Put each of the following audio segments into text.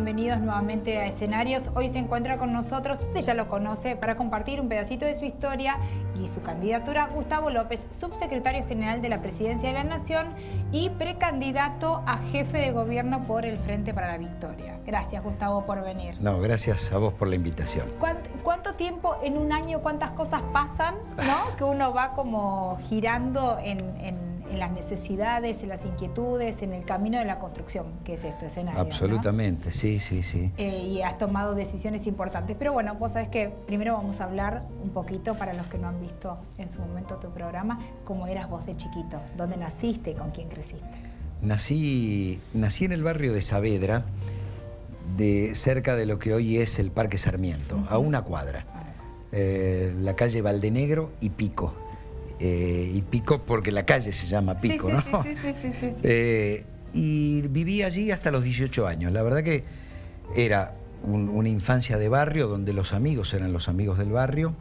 bienvenidos nuevamente a Escenarios. Hoy se encuentra con nosotros, usted ya lo conoce, para compartir un pedacito de su historia y su candidatura, Gustavo López, subsecretario general de la Presidencia de la Nación y precandidato a jefe de gobierno por el Frente para la Victoria. Gracias, Gustavo, por venir. No, gracias a vos por la invitación. ¿Cuánto tiempo en un año, cuántas cosas pasan, ¿no? Que uno va como girando en las necesidades, en las inquietudes, en el camino de la construcción, que es este escenario. Absolutamente, ¿no? Sí. Y has tomado decisiones importantes. Pero bueno, vos sabés que primero vamos a hablar un poquito, para los que no han visto en su momento tu programa, cómo eras vos de chiquito, dónde naciste, con quién creciste. Nací en el barrio de Saavedra, cerca de lo que hoy es el Parque Sarmiento, a una cuadra. La calle Valdenegro y Pico. Y Pico porque la calle se llama Pico, ¿no? Sí. Y viví allí hasta los 18 años. La verdad que era una infancia de barrio donde los amigos eran los amigos del barrio.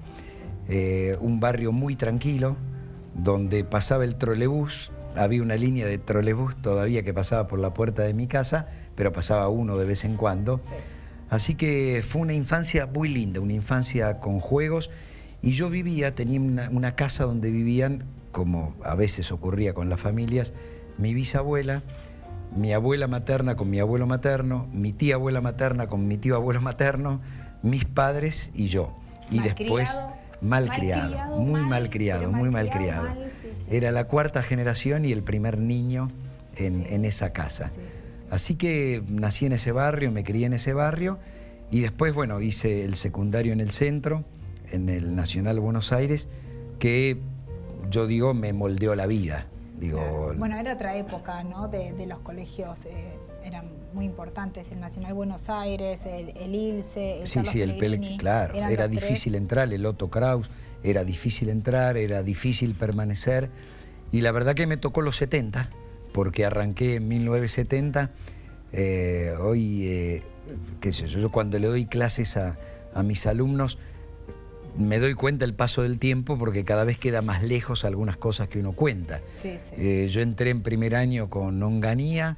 Un barrio muy tranquilo, donde pasaba el trolebús. Había una línea de trolebús todavía que pasaba por la puerta de mi casa, pero pasaba uno de vez en cuando. Sí. Así que fue una infancia muy linda, una infancia con juegos. Y yo tenía una casa donde vivían, como a veces ocurría con las familias, mi bisabuela, mi abuela materna con mi abuelo materno, mi tía abuela materna con mi tío abuelo materno, mis padres y yo. Y después, muy mal criado. Era la cuarta generación y el primer niño en esa casa. Así que nací en ese barrio, me crié en ese barrio y después, bueno, hice el secundario en el centro, en el Nacional Buenos Aires, que yo digo me moldeó la vida. Digo, bueno, era otra época, ¿no? De los colegios, eran muy importantes, el Nacional Buenos Aires, el ILSE, el Carlos Pellegrini, claro, era difícil entrar, el Otto Kraus, era difícil entrar, era difícil permanecer, y la verdad que me tocó los 70, porque arranqué en 1970, hoy, qué sé yo cuando le doy clases a mis alumnos, me doy cuenta el paso del tiempo porque cada vez queda más lejos algunas cosas que uno cuenta. Yo entré en primer año con Onganía,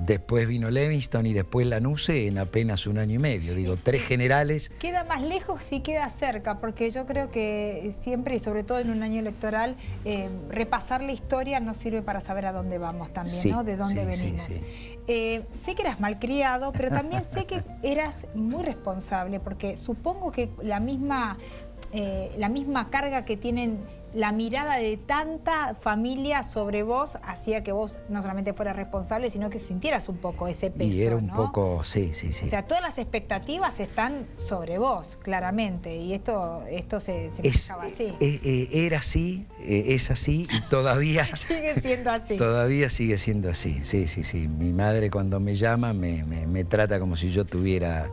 después vino Levingston y después Lanuse en apenas un año y medio. Digo, 3 generales. Queda más lejos y queda cerca, porque yo creo que siempre, y sobre todo en un año electoral, repasar la historia nos sirve para saber a dónde vamos también, ¿no? De dónde venimos. Sé que eras malcriado, pero también sé que eras muy responsable, porque supongo que la misma carga que tienen la mirada de tanta familia sobre vos hacía que vos no solamente fueras responsable, sino que sintieras un poco ese peso, y era un ¿no? poco, sí. O sea, todas las expectativas están sobre vos, claramente, y esto se manejaba así. Era así, es así, y todavía... Sigue siendo así. Todavía sigue siendo así, sí. Mi madre cuando me llama me trata como si yo tuviera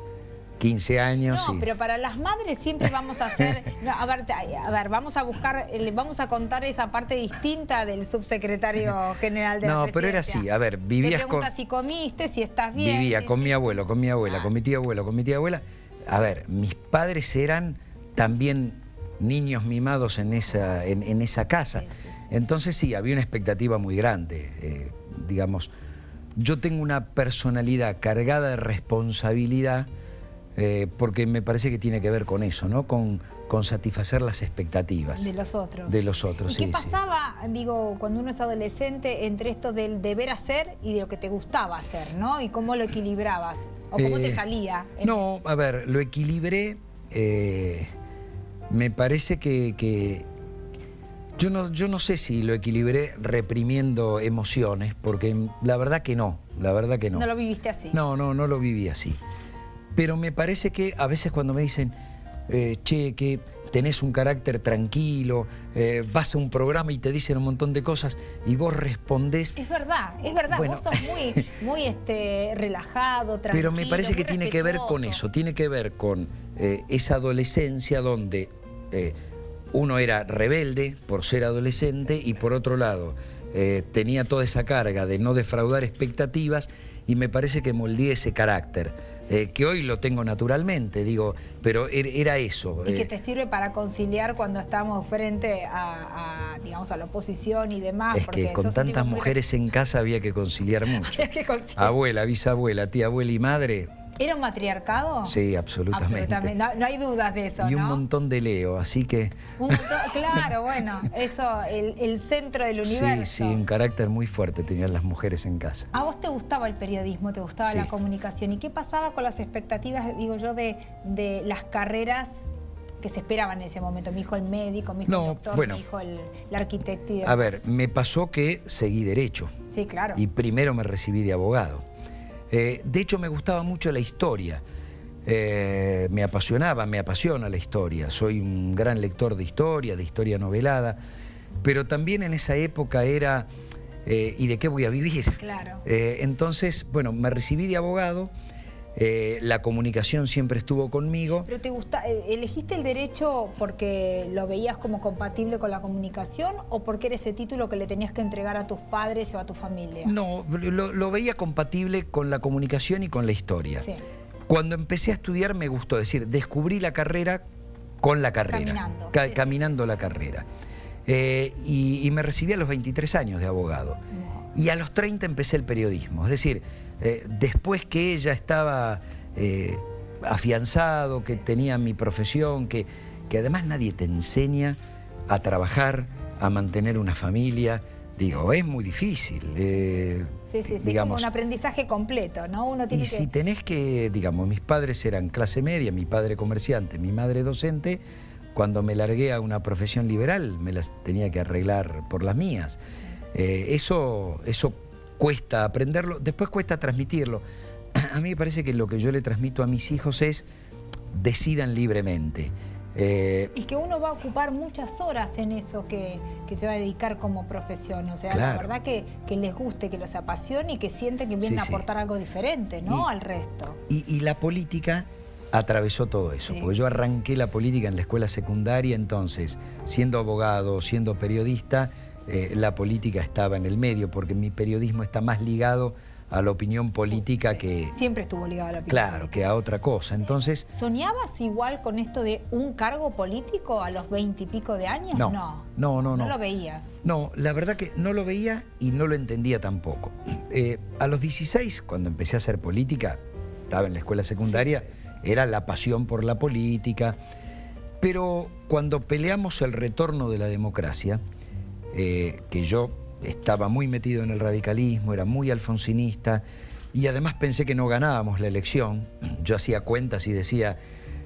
15 años. No, pero para las madres siempre vamos a hacer... No, a ver, vamos a contar esa parte distinta del subsecretario general de la Presidencia. No, pero era así, a ver, vivías con... Te preguntas si comiste, si estás bien. Vivía con mi abuelo, con mi abuela, con mi tío abuelo, con mi tía abuela. A ver, mis padres eran también niños mimados en esa casa. Entonces sí, había una expectativa muy grande. Digamos, yo tengo una personalidad cargada de responsabilidad, porque me parece que tiene que ver con eso, ¿no? Con satisfacer las expectativas. De los otros. De los otros, ¿Y qué pasaba, digo, cuando uno es adolescente, entre esto del deber hacer y de lo que te gustaba hacer, ¿no? ¿Y cómo lo equilibrabas? ¿O cómo te salía? No, a ver, lo equilibré. Me parece que yo no sé si lo equilibré reprimiendo emociones, porque la verdad que no. ¿No lo viviste así? No lo viví así. Pero me parece que a veces cuando me dicen, che, que tenés un carácter tranquilo, vas a un programa y te dicen un montón de cosas y vos respondés... Es verdad, bueno, vos sos muy relajado, tranquilo. Pero me parece que tiene que ver con eso, tiene que ver con esa adolescencia donde uno era rebelde por ser adolescente y por otro lado tenía toda esa carga de no defraudar expectativas, y me parece que moldeé ese carácter. Que hoy lo tengo naturalmente, digo, pero era eso. Y que te sirve para conciliar cuando estamos frente digamos, a la oposición y demás. Es que con tantas mujeres en casa había que conciliar mucho. Abuela, bisabuela, tía abuela y madre, ¿Era un matriarcado? Sí, absolutamente. No hay dudas de eso, y un ¿no? montón de Leo, así que... Claro, bueno, eso, el centro del universo. Sí, un carácter muy fuerte tenían las mujeres en casa. ¿A vos te gustaba el periodismo, te gustaba la comunicación? ¿Y qué pasaba con las expectativas, digo yo, de las carreras que se esperaban en ese momento? Mi hijo el médico, mi hijo el doctor, mi hijo el arquitecto y demás. A ver, me pasó que seguí derecho. Sí, claro. Y primero me recibí de abogado. De hecho, me gustaba mucho la historia. Me apasiona la historia. Soy un gran lector de historia novelada. Pero también en esa época era, ¿y de qué voy a vivir? Claro. Entonces, bueno, me recibí de abogado. La comunicación siempre estuvo conmigo. ¿Pero te gusta, elegiste el derecho porque lo veías como compatible con la comunicación o porque era ese título que le tenías que entregar a tus padres o a tu familia? No, lo veía compatible con la comunicación y con la historia. Sí. Cuando empecé a estudiar me gustó, descubrí la carrera con la carrera. Caminando. Caminando la carrera. Y me recibí a los 23 años de abogado. No. Y a los 30 empecé el periodismo. Es decir, después que ella estaba afianzado, que tenía mi profesión, que además nadie te enseña a trabajar, a mantener una familia. Digo, es muy difícil. Digamos, como un aprendizaje completo, ¿no? Uno tiene si tenés que, digamos, mis padres eran clase media, mi padre comerciante, mi madre docente. Cuando me largué a una profesión liberal, me las tenía que arreglar por las mías. Eso cuesta aprenderlo, después cuesta transmitirlo. A mí me parece que lo que yo le transmito a mis hijos es decidan libremente. Y que uno va a ocupar muchas horas en eso que se va a dedicar como profesión. O sea, claro. La verdad que les guste, que los apasione y que sienten que vienen a aportar algo diferente, ¿no? Al resto. Y la política atravesó todo eso, porque yo arranqué la política en la escuela secundaria, entonces, siendo abogado, siendo periodista, la política estaba en el medio, porque mi periodismo está más ligado a la opinión política que... Siempre estuvo ligado a la opinión política. Claro, que a otra cosa, entonces... ¿Soñabas igual con esto de un cargo político a los 20 y pico de años? No. ¿No lo veías? No, la verdad que no lo veía y no lo entendía tampoco. A los 16, cuando empecé a hacer política, estaba en la escuela secundaria, era la pasión por la política, pero cuando peleamos el retorno de la democracia, que yo estaba muy metido en el radicalismo, era muy alfonsinista y además pensé que no ganábamos la elección. Yo hacía cuentas y decía,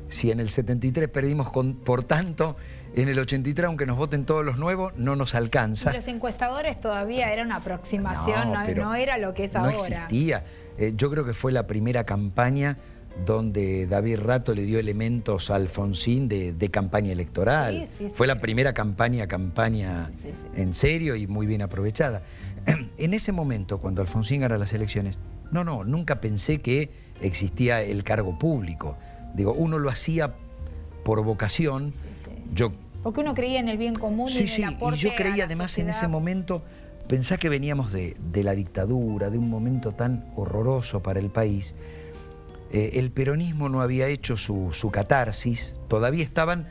si en el 73 perdimos por tanto, en el 83, aunque nos voten todos los nuevos, no nos alcanza. Y los encuestadores todavía era una aproximación, no era lo que es ahora. No existía. Yo creo que fue la primera campaña donde David Rato le dio elementos a Alfonsín de campaña electoral. Fue la primera campaña en serio y muy bien aprovechada. En ese momento, cuando Alfonsín gana las elecciones, nunca pensé que existía el cargo público. Digo, uno lo hacía por vocación. Porque uno creía en el bien común y en el aporte. Y yo creía además en ese momento, pensá que veníamos de la dictadura, de un momento tan horroroso para el país. El peronismo no había hecho su catarsis, todavía estaban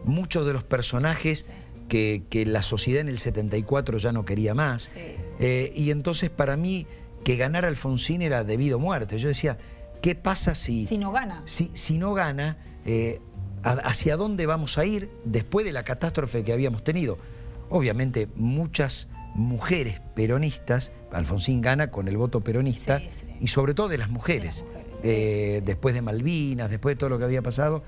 muchos de los personajes que la sociedad en el 74 ya no quería más. Y entonces para mí que ganar Alfonsín era debido a muerte. Yo decía, ¿qué pasa si no gana? Si no gana, ¿hacia dónde vamos a ir después de la catástrofe que habíamos tenido? Obviamente muchas mujeres peronistas, Alfonsín gana con el voto peronista, y sobre todo de las mujeres. Después de Malvinas, después de todo lo que había pasado.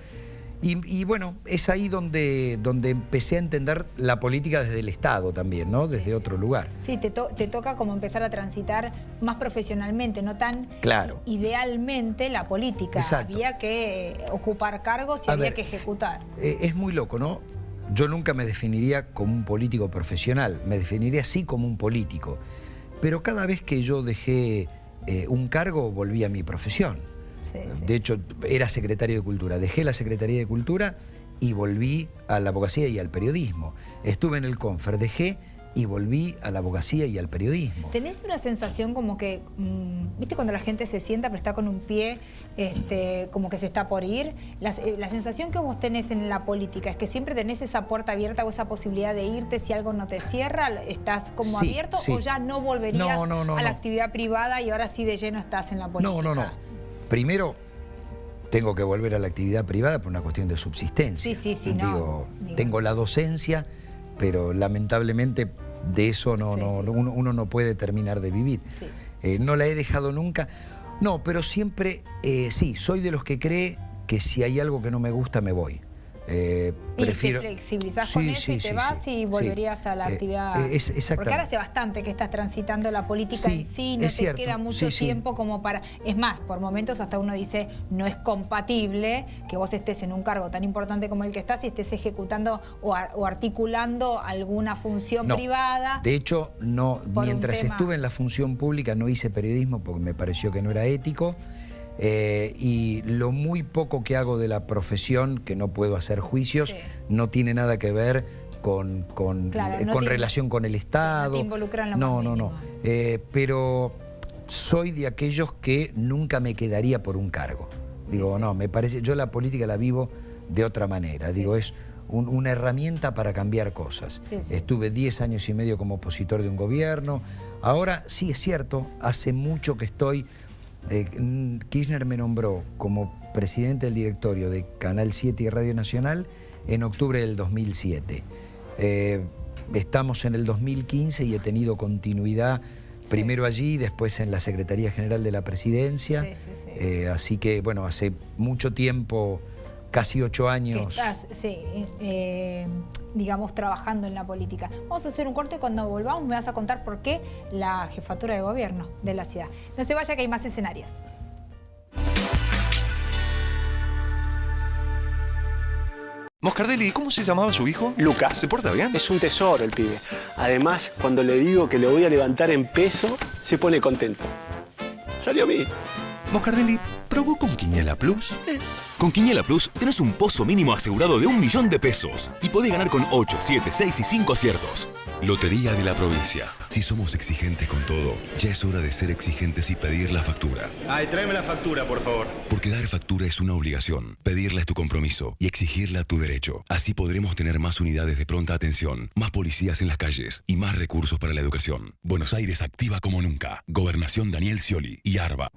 Y bueno, es ahí donde empecé a entender la política desde el Estado también, ¿no? Desde otro lugar. Sí, te toca como empezar a transitar más profesionalmente, no tan idealmente la política. Exacto. Había que ocupar cargos y había que ejecutar. Es muy loco, ¿no? Yo nunca me definiría como un político profesional, me definiría sí como un político. Pero cada vez que yo dejé un cargo, volví a mi profesión. De hecho, era secretario de Cultura. Dejé la Secretaría de Cultura y volví a la abogacía y al periodismo. Estuve en el Confer, dejé y volví a la abogacía y al periodismo. ¿Tenés una sensación como que, viste cuando la gente se sienta pero está con un pie como que se está por ir? La sensación que vos tenés en la política es que siempre tenés esa puerta abierta o esa posibilidad de irte si algo no te cierra, ¿estás como abierto o ya no volverías a la actividad privada y ahora sí de lleno estás en la política? No. Primero, tengo que volver a la actividad privada por una cuestión de subsistencia. Sí, Digo, tengo la docencia, pero lamentablemente de eso uno no puede terminar de vivir. Sí. No la he dejado nunca. No, pero siempre, sí, soy de los que cree que si hay algo que no me gusta, me voy. Prefiero... Y te flexibilizás con eso y te vas y volverías a la actividad. Porque ahora hace bastante que estás transitando la política en sí, no te queda mucho tiempo como para... Es más, por momentos hasta uno dice, no es compatible que vos estés en un cargo tan importante como el que estás y estés ejecutando o articulando alguna función privada. De hecho, mientras estuve en la función pública no hice periodismo porque me pareció que no era ético. Y lo muy poco que hago de la profesión, que no puedo hacer juicios, no tiene nada que ver con relación con el Estado. No te involucran lo más mínimo. Pero soy de aquellos que nunca me quedaría por un cargo. Digo, no, me parece, yo la política la vivo de otra manera. Digo, es una herramienta para cambiar cosas. Estuve 10 años y medio como opositor de un gobierno. Ahora sí es cierto, hace mucho que estoy... Kirchner me nombró como presidente del directorio de Canal 7 y Radio Nacional en octubre del 2007. Estamos en el 2015 y he tenido continuidad primero allí, después en la Secretaría General de la Presidencia. Así que, bueno, hace mucho tiempo, casi 8 años. Que estás, digamos, trabajando en la política. Vamos a hacer un corte y cuando volvamos me vas a contar por qué la jefatura de gobierno de la ciudad. No se vaya que hay más escenarios. Moscardelli, ¿cómo se llamaba su hijo? Lucas. ¿Se porta bien? Es un tesoro el pibe. Además, cuando le digo que lo voy a levantar en peso, se pone contento. Salió a mí. Moscardelli, ¿probó con Quiniela Plus? Con Quiniela Plus tenés un pozo mínimo asegurado de 1 millón de pesos y podés ganar con 8, 7, 6 y 5 aciertos. Lotería de la provincia. Si somos exigentes con todo, ya es hora de ser exigentes y pedir la factura. Ay, tráeme la factura, por favor. Porque dar factura es una obligación, pedirla es tu compromiso y exigirla tu derecho. Así podremos tener más unidades de pronta atención, más policías en las calles y más recursos para la educación. Buenos Aires activa como nunca. Gobernación Daniel Scioli y ARBA.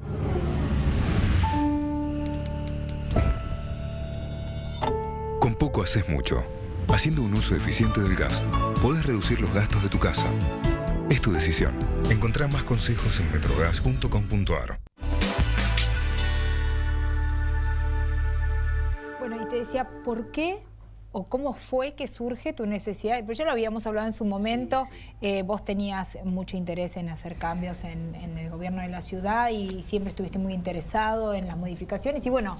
Con poco haces mucho. Haciendo un uso eficiente del gas, podés reducir los gastos de tu casa. Es tu decisión. Encontrá más consejos en metrogas.com.ar. Bueno, y te decía, ¿por qué o cómo fue que surge tu necesidad? Pues ya lo habíamos hablado en su momento, vos tenías mucho interés en hacer cambios en el gobierno de la ciudad y siempre estuviste muy interesado en las modificaciones y bueno,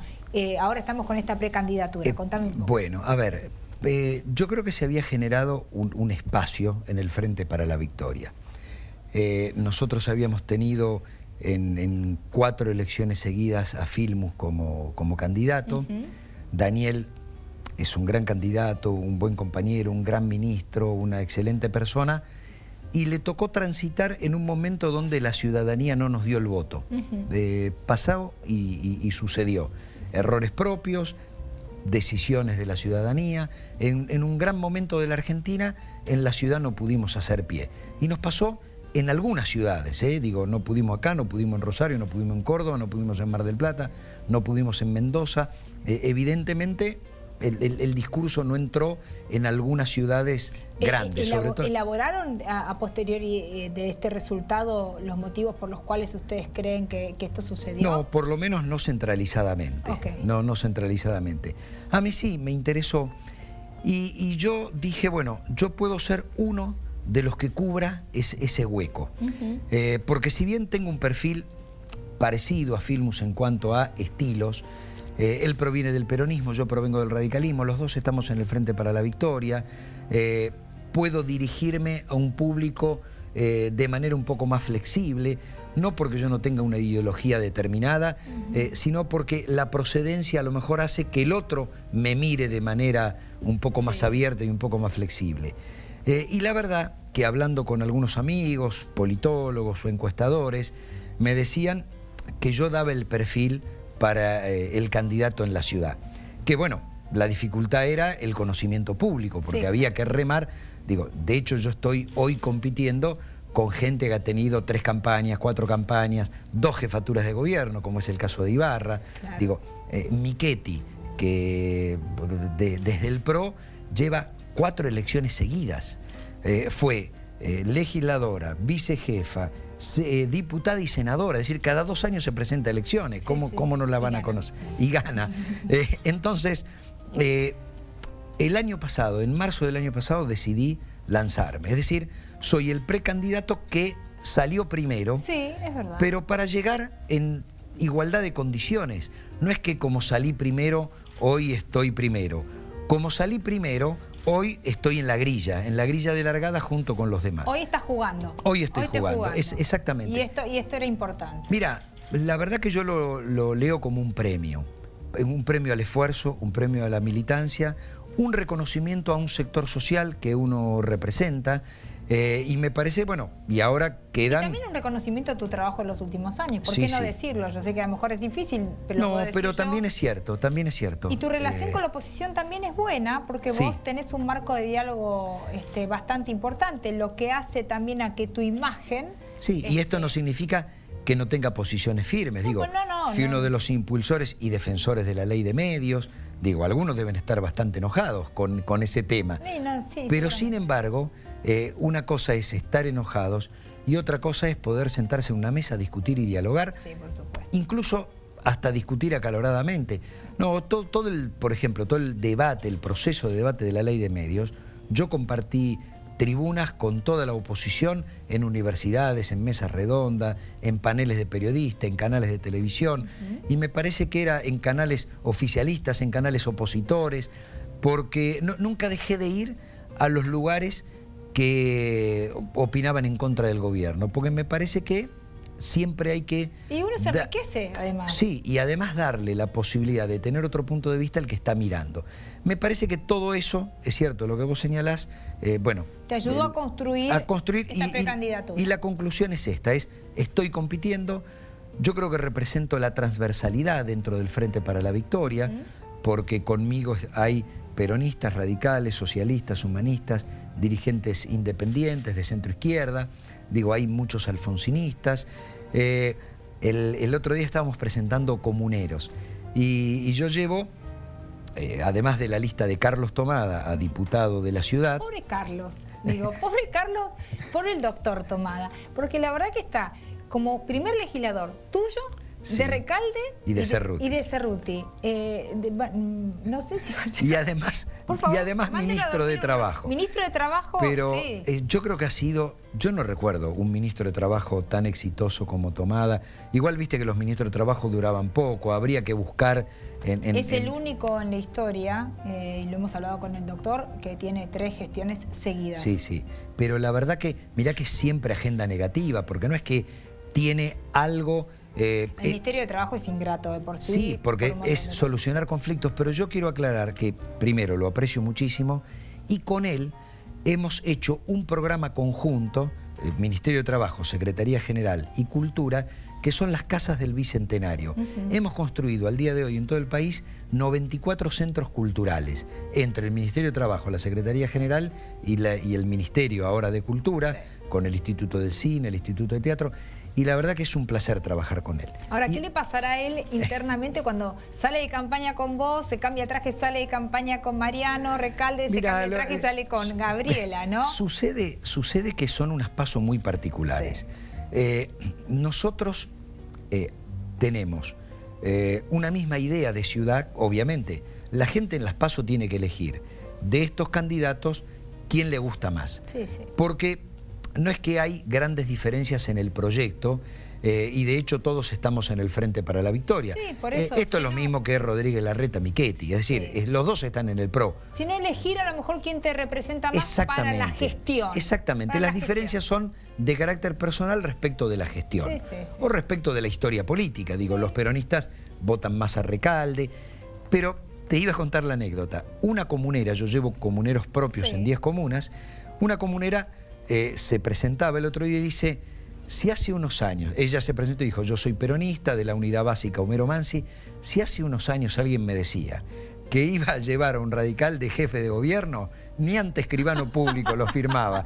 ahora estamos con esta precandidatura, contame un poco. Bueno, a ver, yo creo que se había generado un espacio en el Frente para la Victoria. Nosotros habíamos tenido en 4 elecciones seguidas a Filmus como candidato. Daniel es un gran candidato, un buen compañero, un gran ministro, una excelente persona, y le tocó transitar en un momento donde la ciudadanía no nos dio el voto. Pasó y sucedió. Errores propios, decisiones de la ciudadanía. En un gran momento de la Argentina, en la ciudad no pudimos hacer pie. Y nos pasó en algunas ciudades, digo, no pudimos acá, no pudimos en Rosario, no pudimos en Córdoba, no pudimos en Mar del Plata, no pudimos en Mendoza. Evidentemente, el discurso no entró en algunas ciudades grandes. Sobre todo. ¿Elaboraron a posteriori de este resultado los motivos por los cuales ustedes creen que esto sucedió? No, por lo menos no centralizadamente. No centralizadamente. A mí sí, me interesó. Y yo dije, bueno, yo puedo ser uno de los que cubra ese hueco. Porque si bien tengo un perfil parecido a Filmus en cuanto a estilos, él proviene del peronismo, yo provengo del radicalismo, los dos estamos en el Frente para la Victoria, puedo dirigirme a un público de manera un poco más flexible, no porque yo no tenga una ideología determinada, sino porque la procedencia a lo mejor hace que el otro me mire de manera un poco más abierta y un poco más flexible. Y la verdad que hablando con algunos amigos, politólogos o encuestadores, me decían que yo daba el perfil para el candidato en la ciudad. Que bueno, la dificultad era el conocimiento público, porque había que remar. Digo, de hecho yo estoy hoy compitiendo con gente que ha tenido 3 campañas, 4 campañas, 2 jefaturas de gobierno, como es el caso de Ibarra. Claro. Digo, Michetti, que desde el PRO lleva 4 elecciones seguidas. Fue legisladora, vicejefa, diputada y senadora, es decir, cada 2 años se presenta a elecciones. Sí, ¿Cómo no la van a conocer? Y gana. Entonces, el año pasado, en marzo del año pasado, decidí lanzarme. Es decir, soy el precandidato que salió primero. Sí, es verdad. Pero para llegar en igualdad de condiciones. No es que como salí primero, hoy estoy primero. Como salí primero, hoy estoy en la grilla de largada junto con los demás. Hoy estás jugando. Hoy estoy jugando. Exactamente. Y esto era importante. Mira, la verdad que yo lo leo como un premio al esfuerzo, un premio a la militancia, un reconocimiento a un sector social que uno representa. Y me parece, bueno, y ahora quedan... Y también un reconocimiento a tu trabajo en los últimos años. ¿Por qué no decirlo? Yo sé que a lo mejor es difícil, pero no, pero también es cierto, también es cierto. Y tu relación con la oposición también es buena, porque vos tenés un marco de diálogo bastante importante, lo que hace también a que tu imagen... Sí, y esto no significa que no tenga posiciones firmes. No, digo, fui uno de los impulsores y defensores de la ley de medios. Digo, algunos deben estar bastante enojados con ese tema. Pero sin embargo... una cosa es estar enojados y otra cosa es poder sentarse en una mesa, discutir y dialogar. Sí, por supuesto. Incluso hasta discutir acaloradamente. No, por ejemplo, todo el debate, el proceso de debate de la ley de medios, yo compartí tribunas con toda la oposición en universidades, en mesas redondas, en paneles de periodistas, en canales de televisión. Y me parece que era en canales oficialistas, en canales opositores, porque nunca dejé de ir a los lugares que opinaban en contra del gobierno, porque me parece que siempre hay que... Y uno se enriquece, además. Sí, y además darle la posibilidad de tener otro punto de vista al que está mirando. Me parece que todo eso, es cierto, lo que vos señalás, bueno... Te ayudó a construir esta precandidatura. Y la conclusión es esta, estoy compitiendo, yo creo que represento la transversalidad dentro del Frente para la Victoria, porque conmigo hay peronistas, radicales, socialistas, humanistas, dirigentes independientes de centro izquierda, digo, hay muchos alfonsinistas. El otro día estábamos presentando comuneros y yo llevo, además de la lista de Carlos Tomada a diputado de la ciudad... Pobre Carlos, digo, pobre Carlos, pobre el doctor Tomada, porque la verdad que está como primer legislador tuyo, de Recalde y de Cerruti. No sé si va a llegar. Y además ministro de Trabajo. Ministro de Trabajo, pero yo creo que ha sido, yo no recuerdo un ministro de Trabajo tan exitoso como Tomada. Igual viste que los ministros de Trabajo duraban poco, habría que buscar... Es el único en la historia, y lo hemos hablado con el doctor, que tiene 3 gestiones seguidas. Sí, pero la verdad que, mirá que siempre agenda negativa, porque no es que tiene algo... el Ministerio de Trabajo es ingrato de por sí. Sí, porque es solucionar conflictos, pero yo quiero aclarar que, primero, lo aprecio muchísimo, y con él hemos hecho un programa conjunto, el Ministerio de Trabajo, Secretaría General y Cultura, que son las casas del Bicentenario. Hemos construido al día de hoy en todo el país 94 centros culturales, entre el Ministerio de Trabajo, la Secretaría General y el Ministerio ahora de Cultura, con el Instituto del Cine, el Instituto de Teatro. Y la verdad que es un placer trabajar con él. Ahora, ¿qué le pasará a él internamente cuando sale de campaña con vos, se cambia de traje, sale de campaña con Mariano Recalde, se cambia de traje y sale con Gabriela, ¿no? Sucede que son unas PASO muy particulares. Nosotros tenemos una misma idea de ciudad, obviamente. La gente en las PASO tiene que elegir de estos candidatos quién le gusta más. Porque... no es que hay grandes diferencias en el proyecto y de hecho todos estamos en el Frente para la Victoria. Sí, por eso. Esto es lo mismo que Rodríguez Larreta, Michetti, es decir, los dos están en el PRO. Si no elegir a lo mejor quién te representa más para la gestión. Exactamente, las diferencias son de carácter personal respecto de la gestión o respecto de la historia política. Digo, los peronistas votan más a Recalde, pero te iba a contar la anécdota. Una comunera, yo llevo comuneros propios en 10 comunas, una comunera... se presentaba el otro día y dice, si hace unos años, ella se presentó y dijo, yo soy peronista de la Unidad Básica Homero Mansi, si hace unos años alguien me decía que iba a llevar a un radical de jefe de gobierno, ni ante escribano público lo firmaba.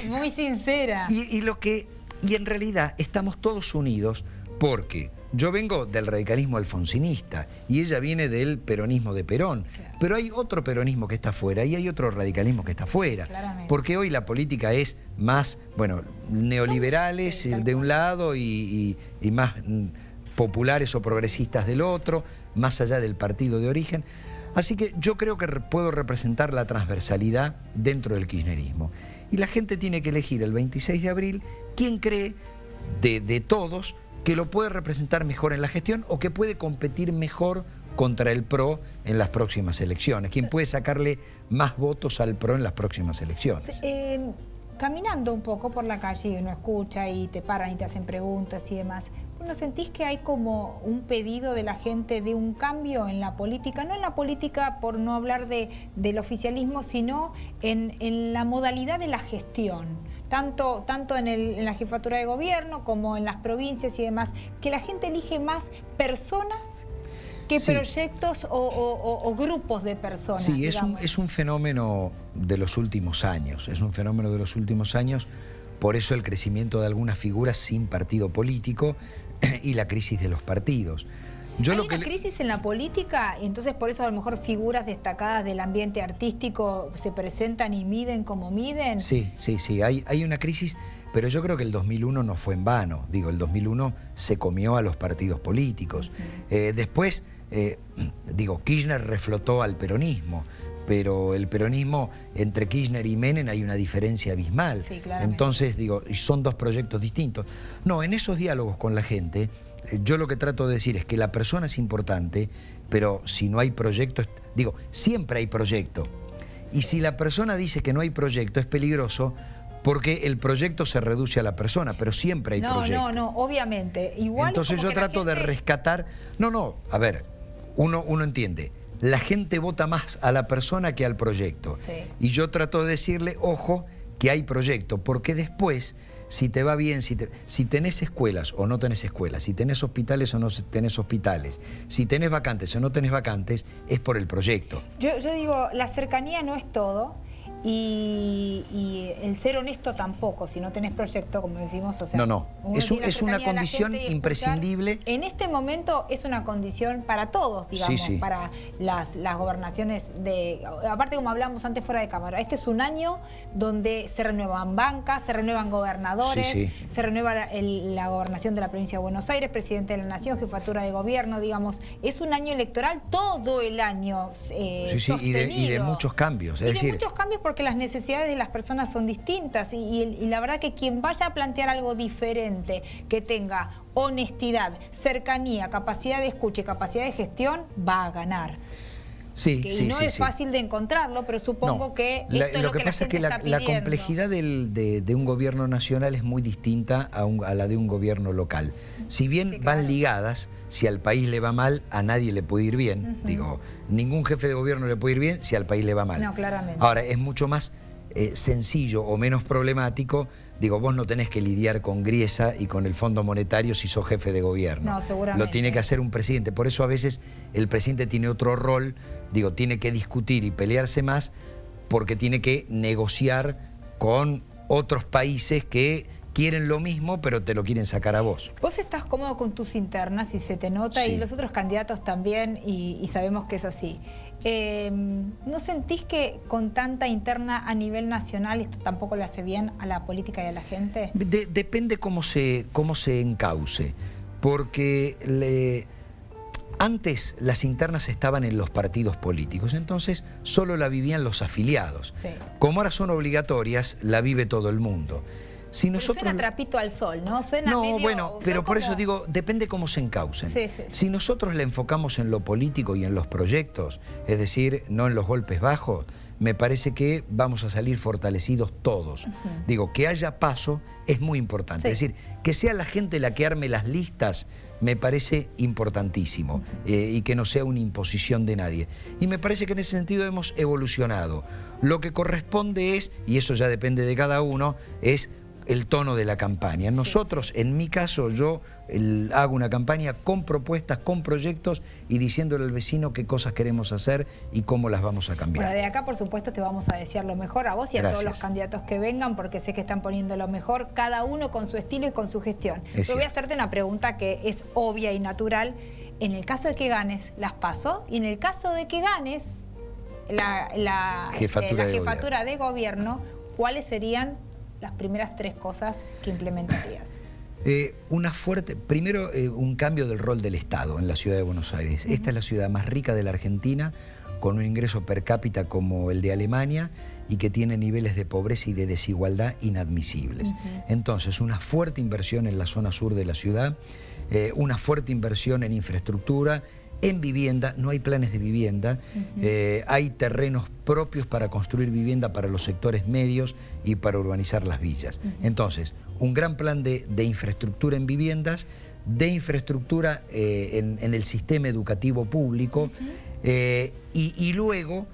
Muy sincera. Y en realidad estamos todos unidos porque yo vengo del radicalismo alfonsinista y ella viene del peronismo de Perón. Claro. Pero hay otro peronismo que está afuera y hay otro radicalismo que está afuera. Claramente. Porque hoy la política es más, bueno, neoliberales de un lado y más populares o progresistas del otro, más allá del partido de origen. Así que yo creo que puedo representar la transversalidad dentro del kirchnerismo. Y la gente tiene que elegir el 26 de abril quién cree de todos que lo puede representar mejor en la gestión o que puede competir mejor contra el PRO en las próximas elecciones. ¿Quién puede sacarle más votos al PRO en las próximas elecciones? Caminando un poco por la calle y uno escucha y te paran y te hacen preguntas y demás, ¿no sentís que hay como un pedido de la gente de un cambio en la política? No en la política por no hablar del oficialismo, sino en la modalidad de la gestión. Tanto en la jefatura de gobierno como en las provincias y demás, que la gente elige más personas que proyectos o grupos de personas. Sí, es un fenómeno de los últimos años, por eso el crecimiento de algunas figuras sin partido político y la crisis de los partidos. ¿Hay una crisis en la política? Entonces por eso a lo mejor figuras destacadas del ambiente artístico se presentan y miden como miden. Sí, hay una crisis, pero yo creo que el 2001 no fue en vano. Digo, el 2001 se comió a los partidos políticos. Después, Kirchner reflotó al peronismo, pero el peronismo, entre Kirchner y Menem hay una diferencia abismal. Sí, claramente. Entonces, son dos proyectos distintos. No, en esos diálogos con la gente, yo lo que trato de decir es que la persona es importante, pero si no hay proyecto, siempre hay proyecto. Y si la persona dice que no hay proyecto, es peligroso porque el proyecto se reduce a la persona, pero siempre hay proyecto. No, obviamente. Igual entonces yo trato de rescatar... a ver, uno entiende. La gente vota más a la persona que al proyecto. Sí. Y yo trato de decirle, ojo, que hay proyecto, porque después, si te va bien, si tenés escuelas o no tenés escuelas, si tenés hospitales o no tenés hospitales, si tenés vacantes o no tenés vacantes, es por el proyecto. Yo digo, la cercanía no es todo. Y el ser honesto tampoco, si no tenés proyecto, como decimos, o sea... No, es una condición imprescindible. En este momento es una condición para todos, digamos, para las gobernaciones aparte, como hablábamos antes fuera de cámara, este es un año donde se renuevan bancas, se renuevan gobernadores, se renueva la gobernación de la provincia de Buenos Aires, presidente de la Nación, jefatura de gobierno, digamos, es un año electoral todo el año sostenido. Y de muchos cambios, muchos cambios porque las necesidades de las personas son distintas y la verdad que quien vaya a plantear algo diferente, que tenga honestidad, cercanía, capacidad de escucha y capacidad de gestión, va a ganar. Y no es fácil de encontrarlo, pero supongo que esto es lo que pasa es que la complejidad de un gobierno nacional es muy distinta a la de un gobierno local. Si bien van ligadas, si al país le va mal, a nadie le puede ir bien. Ningún jefe de gobierno le puede ir bien si al país le va mal. No, claramente. Ahora, es mucho más sencillo o menos problemático. Vos no tenés que lidiar con Griesa y con el Fondo Monetario si sos jefe de gobierno. No, seguramente. Lo tiene que hacer un presidente. Por eso a veces el presidente tiene otro rol, tiene que discutir y pelearse más porque tiene que negociar con otros países que quieren lo mismo, pero te lo quieren sacar a vos. Vos estás cómodo con tus internas y se te nota, y los otros candidatos también, y sabemos que es así. ¿No sentís que con tanta interna a nivel nacional esto tampoco le hace bien a la política y a la gente? Depende cómo se encauce, porque antes las internas estaban en los partidos políticos, entonces solo la vivían los afiliados. Como ahora son obligatorias, la vive todo el mundo. Si nosotros... Suena trapito al sol, ¿no? Suena medio... pero por eso digo, depende cómo se encaucen. Si nosotros le enfocamos en lo político y en los proyectos, es decir, no en los golpes bajos, me parece que vamos a salir fortalecidos todos. Que haya paso es muy importante. Es decir, que sea la gente la que arme las listas, me parece importantísimo. Y que no sea una imposición de nadie. Y me parece que en ese sentido hemos evolucionado. Lo que corresponde es, y eso ya depende de cada uno, es el tono de la campaña. Nosotros, en mi caso, yo hago una campaña con propuestas, con proyectos y diciéndole al vecino qué cosas queremos hacer y cómo las vamos a cambiar. Bueno, de acá, por supuesto, te vamos a desear lo mejor a vos y a todos los candidatos que vengan, porque sé que están poniendo lo mejor, cada uno con su estilo y con su gestión. Pero voy a hacerte una pregunta que es obvia y natural. En el caso de que ganes las PASO y en el caso de que ganes la jefatura de gobierno, ¿cuáles serían las primeras 3 cosas que implementarías? Primero, un cambio del rol del Estado en la ciudad de Buenos Aires. Esta es la ciudad más rica de la Argentina, con un ingreso per cápita como el de Alemania y que tiene niveles de pobreza y de desigualdad inadmisibles. Entonces, una fuerte inversión en la zona sur de la ciudad, una fuerte inversión en infraestructura, en vivienda. No hay planes de vivienda, hay terrenos propios para construir vivienda para los sectores medios y para urbanizar las villas. Entonces, un gran plan de infraestructura en viviendas, de infraestructura en el sistema educativo público, y luego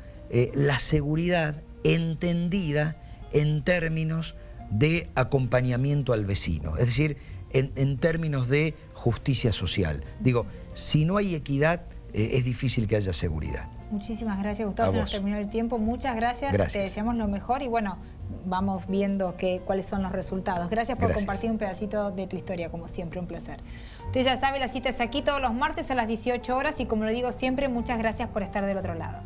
la seguridad entendida en términos de acompañamiento al vecino, es decir, en términos de justicia social. Digo, si no hay equidad, es difícil que haya seguridad. Muchísimas gracias, Gustavo. Se nos terminó el tiempo. Muchas gracias. Te deseamos lo mejor y bueno, vamos viendo cuáles son los resultados. Gracias por compartir un pedacito de tu historia, como siempre, un placer. Usted ya sabe, la cita es aquí todos los martes a las 18 horas y como lo digo siempre, muchas gracias por estar del otro lado.